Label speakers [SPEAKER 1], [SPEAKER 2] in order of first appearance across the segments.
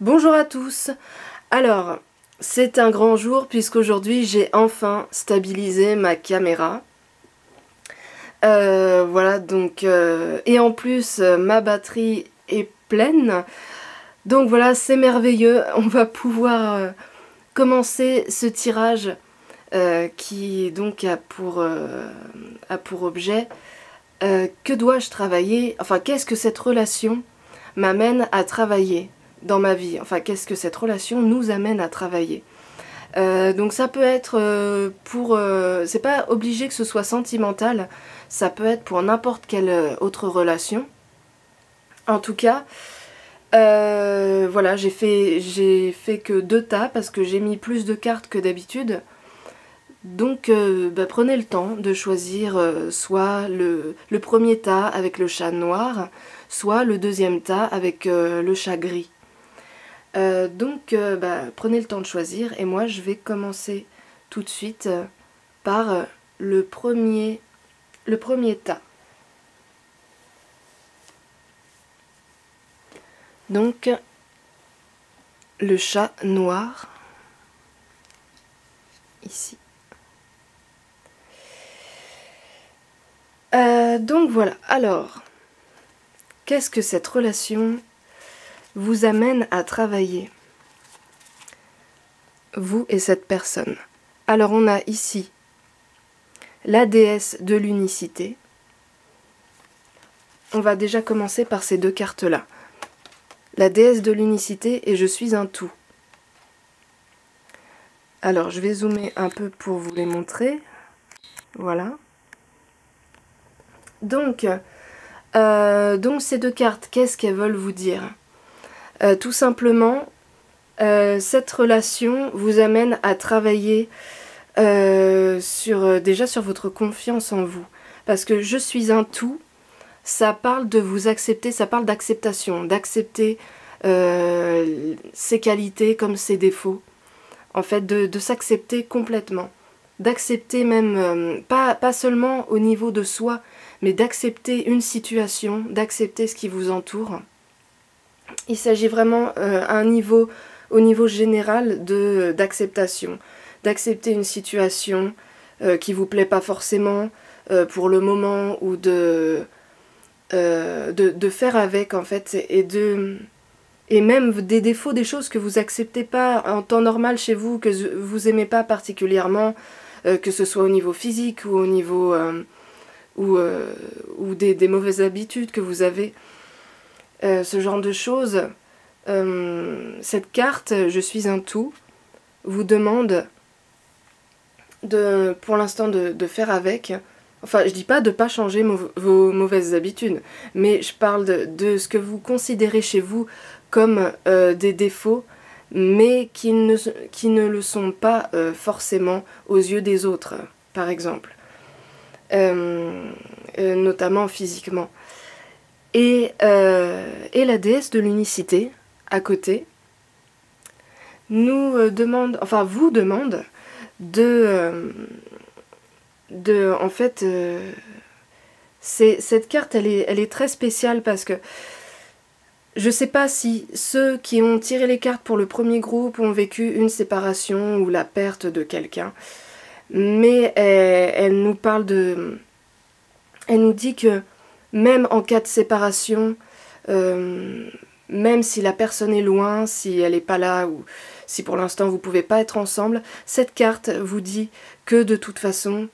[SPEAKER 1] Bonjour à tous. Alors, c'est un grand jour puisqu'aujourd'hui j'ai enfin stabilisé ma caméra. Voilà donc et en plus ma batterie est pleine. Donc voilà, c'est merveilleux. On va pouvoir commencer ce tirage qui donc a pour objet que dois-je travailler, enfin qu'est-ce que cette relation m'amène à travailler dans ma vie, enfin qu'est-ce que cette relation nous amène à travailler. Donc ça peut être c'est pas obligé que ce soit sentimental, ça peut être pour n'importe quelle autre relation. En tout cas, voilà, j'ai fait que 2 tas parce que j'ai mis plus de cartes que d'habitude. Donc prenez le temps de choisir soit le premier tas avec le chat noir, soit le deuxième tas avec le chat gris. Prenez le temps de choisir et moi je vais commencer tout de suite par le premier tas. Donc le chat noir, ici. Donc voilà, alors, qu'est-ce que cette relation vous amène à travailler, vous et cette personne? Alors on a ici la déesse de l'unicité. On va déjà commencer par ces 2 cartes-là. La déesse de l'unicité et je suis un tout. Alors je vais zoomer un peu pour vous les montrer. Voilà. Donc ces 2 cartes, qu'est-ce qu'elles veulent vous dire? Tout simplement, cette relation vous amène à travailler déjà sur votre confiance en vous. Parce que je suis un tout, ça parle de vous accepter, ça parle d'acceptation, d'accepter ses qualités comme ses défauts. En fait, de s'accepter complètement. D'accepter même, pas seulement au niveau de soi, mais d'accepter une situation, d'accepter ce qui vous entoure. Il s'agit vraiment au niveau général d'acceptation. D'accepter une situation qui vous plaît pas forcément pour le moment ou de faire avec en fait et même des défauts, des choses que vous acceptez pas en temps normal chez vous, que vous aimez pas particulièrement, que ce soit au niveau physique ou au niveau ou des mauvaises habitudes que vous avez, ce genre de choses. Cette carte, je suis un tout, vous demande pour l'instant de faire avec. Enfin, je dis pas de pas changer vos mauvaises habitudes, mais je parle de ce que vous considérez chez vous comme des défauts, mais qui ne le sont pas forcément aux yeux des autres, par exemple. Notamment physiquement. Et la déesse de l'unicité, à côté, nous vous demande en fait, cette carte, elle est très spéciale parce que je sais pas si ceux qui ont tiré les cartes pour le premier groupe ont vécu une séparation ou la perte de quelqu'un, mais elle nous parle elle nous dit que même en cas de séparation, même si la personne est loin, si elle n'est pas là ou si pour l'instant vous ne pouvez pas être ensemble, cette carte vous dit que de toute façon,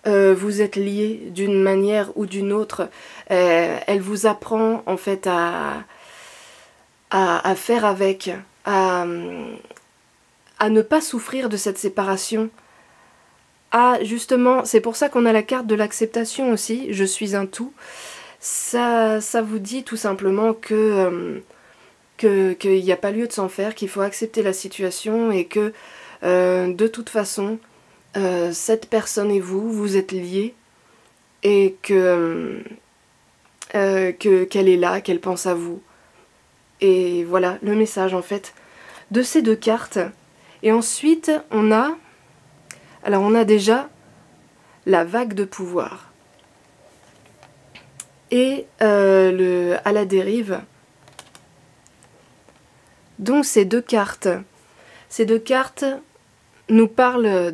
[SPEAKER 1] vous êtes liés d'une manière ou d'une autre. Elle vous apprend en fait à faire avec, à ne pas souffrir de cette séparation. Justement, c'est pour ça qu'on a la carte de l'acceptation aussi, je suis un tout. Ça vous dit tout simplement qu'il n'y a pas lieu de s'en faire, qu'il faut accepter la situation et que de toute façon, cette personne et vous êtes liés et qu'elle est là, qu'elle pense à vous. Et voilà le message en fait de ces 2 cartes. Et ensuite, on a déjà la vague de pouvoir. Et à la dérive, Donc ces deux cartes nous parlent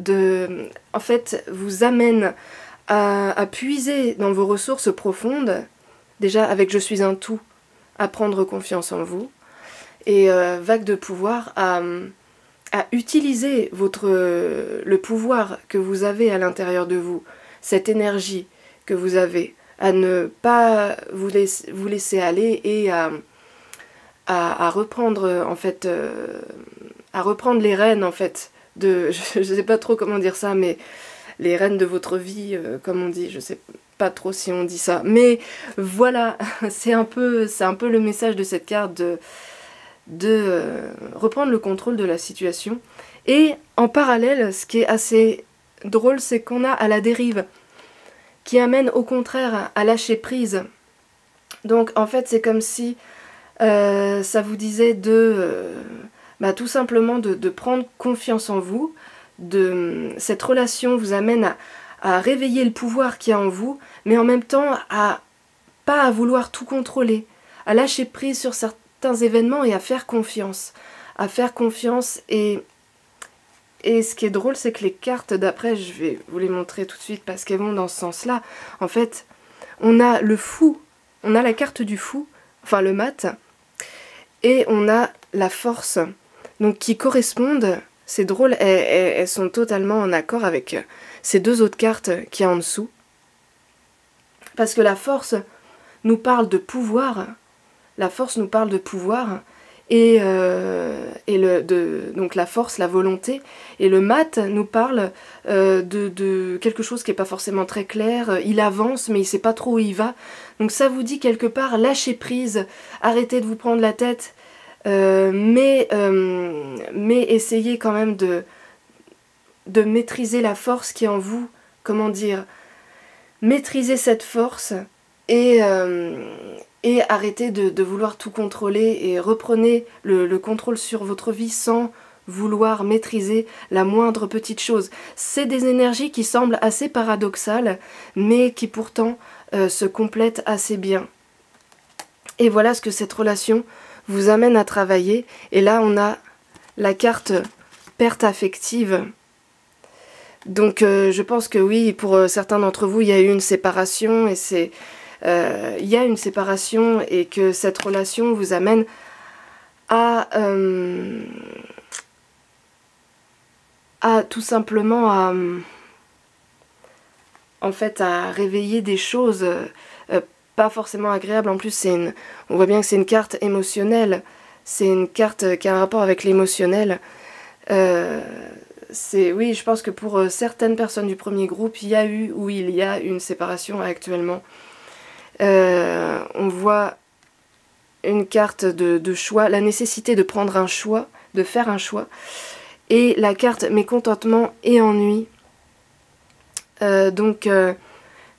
[SPEAKER 1] en fait, vous amènent à puiser dans vos ressources profondes, déjà avec je suis un tout, à prendre confiance en vous, et vague de pouvoir à utiliser le pouvoir que vous avez à l'intérieur de vous, cette énergie que vous avez, à ne pas vous laisser aller et à reprendre en fait, à reprendre les rênes en fait, je sais pas trop comment dire ça, mais les rênes de votre vie, comme on dit, je sais pas trop si on dit ça, mais voilà, c'est un peu le message de cette carte de reprendre le contrôle de la situation. Et en parallèle, ce qui est assez drôle, c'est qu'on a à la dérive, qui amène au contraire à lâcher prise. Donc en fait, c'est comme si ça vous disait tout simplement de prendre confiance en vous. Cette relation vous amène à réveiller le pouvoir qu'il y a en vous, mais en même temps pas à vouloir tout contrôler, à lâcher prise sur certains événements et à faire confiance. Et ce qui est drôle, c'est que les cartes d'après, je vais vous les montrer tout de suite parce qu'elles vont dans ce sens-là. En fait, on a le fou, on a la carte du fou, enfin le mat, et on a la force, donc qui correspondent, c'est drôle, elles sont totalement en accord avec ces deux autres cartes qu'il y a en dessous. Parce que la force nous parle de pouvoir, et donc la force, la volonté, et le mat nous parle de quelque chose qui n'est pas forcément très clair, il avance mais il ne sait pas trop où il va, donc ça vous dit quelque part lâchez prise, arrêtez de vous prendre la tête, mais essayez quand même de maîtriser la force qui est en vous, comment dire, maîtriser cette force et arrêtez de vouloir tout contrôler et reprenez le contrôle sur votre vie sans vouloir maîtriser la moindre petite chose. C'est des énergies qui semblent assez paradoxales, mais qui pourtant se complètent assez bien. Et voilà ce que cette relation vous amène à travailler. Et là, on a la carte perte affective. Donc je pense que oui, pour certains d'entre vous, il y a eu une séparation et il y a une séparation et que cette relation vous amène à tout simplement en fait à réveiller des choses pas forcément agréables. En plus on voit bien que c'est une carte émotionnelle, c'est une carte qui a un rapport avec l'émotionnel. Oui, je pense que pour certaines personnes du premier groupe, il y a une séparation actuellement. On voit une carte de choix, la nécessité de prendre un choix, de faire un choix, et la carte mécontentement et ennui.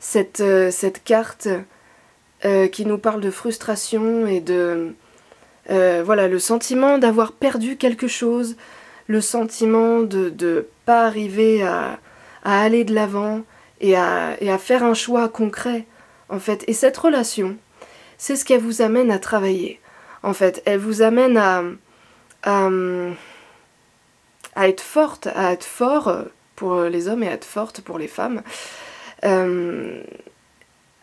[SPEAKER 1] Cette carte qui nous parle de frustration et voilà, le sentiment d'avoir perdu quelque chose, le sentiment de pas arriver à aller de l'avant et à faire un choix concret, en fait. Et cette relation, c'est ce qu'elle vous amène à travailler. En fait, elle vous amène à être forte, à être fort pour les hommes et à être forte pour les femmes.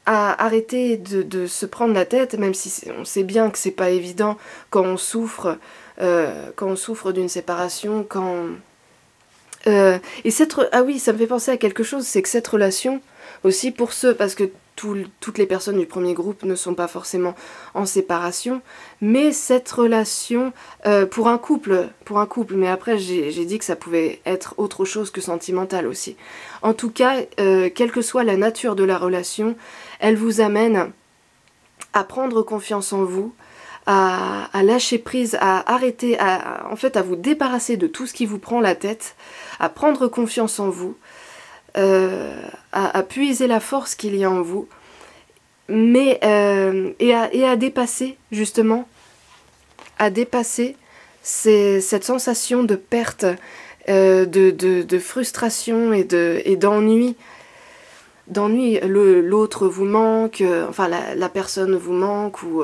[SPEAKER 1] À arrêter de se prendre la tête, même si on sait bien que c'est pas évident quand on souffre d'une séparation, ah oui, ça me fait penser à quelque chose, c'est que cette relation, aussi pour ceux, parce que toutes les personnes du premier groupe ne sont pas forcément en séparation, mais cette relation, pour un couple, mais après j'ai dit que ça pouvait être autre chose que sentimental aussi. En tout cas, quelle que soit la nature de la relation, elle vous amène à prendre confiance en vous, à lâcher prise, à arrêter, en fait à vous débarrasser de tout ce qui vous prend la tête, à prendre confiance en vous, à puiser la force qu'il y a en vous, mais et à dépasser justement, cette sensation de perte, de frustration et d'ennui. L'autre vous manque, enfin la personne vous manque ou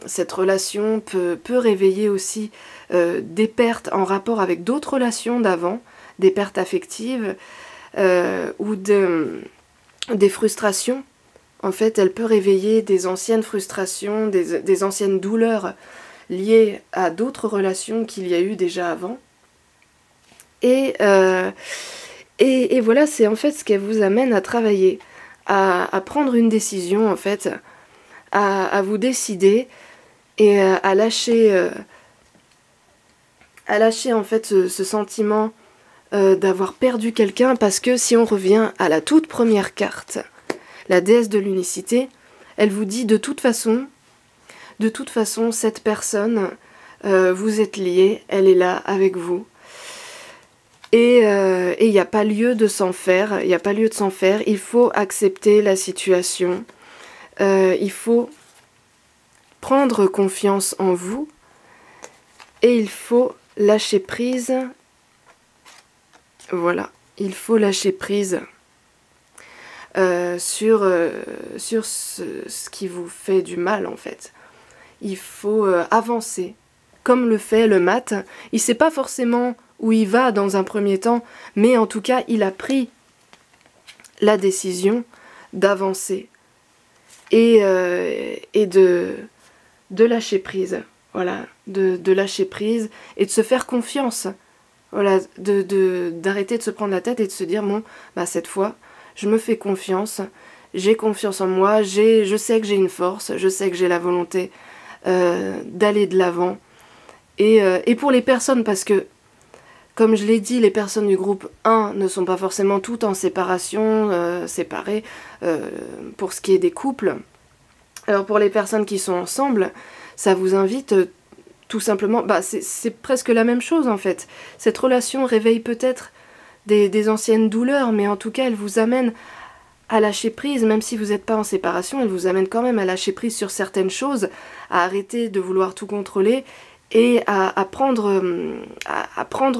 [SPEAKER 1] cette relation peut réveiller aussi des pertes en rapport avec d'autres relations d'avant, des pertes affectives ou des frustrations. En fait, elle peut réveiller des anciennes frustrations, des anciennes douleurs liées à d'autres relations qu'il y a eu déjà avant. Et voilà, c'est en fait ce qu'elle vous amène à travailler, à prendre une décision en fait, à vous décider et à lâcher en fait ce sentiment d'avoir perdu quelqu'un, parce que si on revient à la toute première carte, la déesse de l'unicité, elle vous dit de toute façon, cette personne, vous êtes liés, elle est là avec vous. Et il n'y a pas lieu de s'en faire, il faut accepter la situation, il faut prendre confiance en vous, et il faut lâcher prise, voilà, il faut lâcher prise sur ce qui vous fait du mal en fait. Il faut avancer, comme le fait le mat. Il ne sait pas forcément où il va dans un premier temps, mais en tout cas il a pris la décision d'avancer et de lâcher prise, voilà, de lâcher prise et de se faire confiance, voilà, d'arrêter de se prendre la tête et de se dire bon, bah cette fois je me fais confiance, j'ai confiance en moi, je sais que j'ai une force, je sais que j'ai la volonté d'aller de l'avant. Et pour les personnes, parce que comme je l'ai dit, les personnes du groupe 1 ne sont pas forcément toutes en séparation, séparées, pour ce qui est des couples. Alors pour les personnes qui sont ensemble, ça vous invite tout simplement, bah c'est presque la même chose en fait. Cette relation réveille peut-être des anciennes douleurs, mais en tout cas elle vous amène à lâcher prise, même si vous n'êtes pas en séparation, elle vous amène quand même à lâcher prise sur certaines choses, à arrêter de vouloir tout contrôler, et à prendre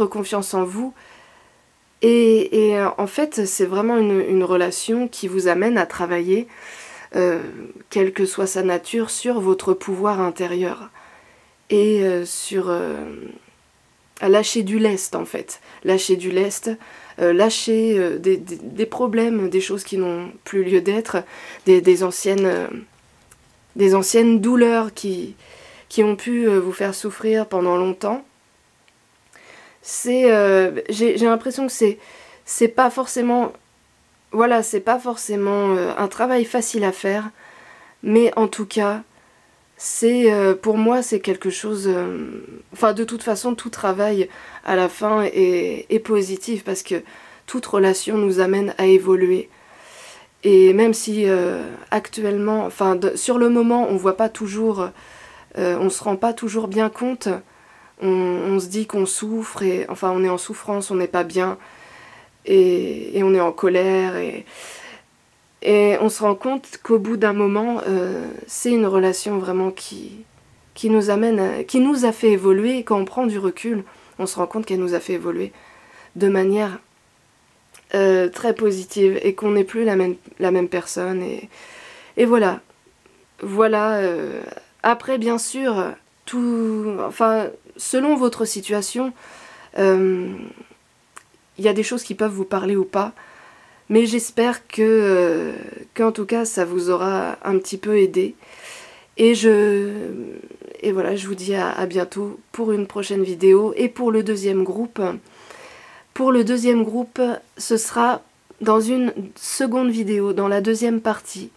[SPEAKER 1] confiance en vous. Et en fait, c'est vraiment une relation qui vous amène à travailler, quelle que soit sa nature, sur votre pouvoir intérieur. Et à lâcher du lest, en fait. Lâcher du lest, lâcher des problèmes, des choses qui n'ont plus lieu d'être, des anciennes douleurs qui ont pu vous faire souffrir pendant longtemps. J'ai l'impression que c'est pas forcément, voilà, c'est pas forcément un travail facile à faire, mais en tout cas, pour moi c'est quelque chose, enfin de toute façon tout travail à la fin est positif, parce que toute relation nous amène à évoluer. Et même si actuellement, enfin sur le moment on voit pas toujours, on se rend pas toujours bien compte, on se dit qu'on souffre, et enfin on est en souffrance, on n'est pas bien, et on est en colère, et on se rend compte qu'au bout d'un moment, c'est une relation vraiment qui nous amène, qui nous a fait évoluer, et quand on prend du recul, on se rend compte qu'elle nous a fait évoluer de manière très positive, et qu'on n'est plus la même personne, et voilà. Voilà. Après, bien sûr, selon votre situation, il y a des choses qui peuvent vous parler ou pas, mais j'espère qu'en tout cas, ça vous aura un petit peu aidé. Et voilà, je vous dis à bientôt pour une prochaine vidéo. Et pour le deuxième groupe, ce sera dans une seconde vidéo, dans la deuxième partie.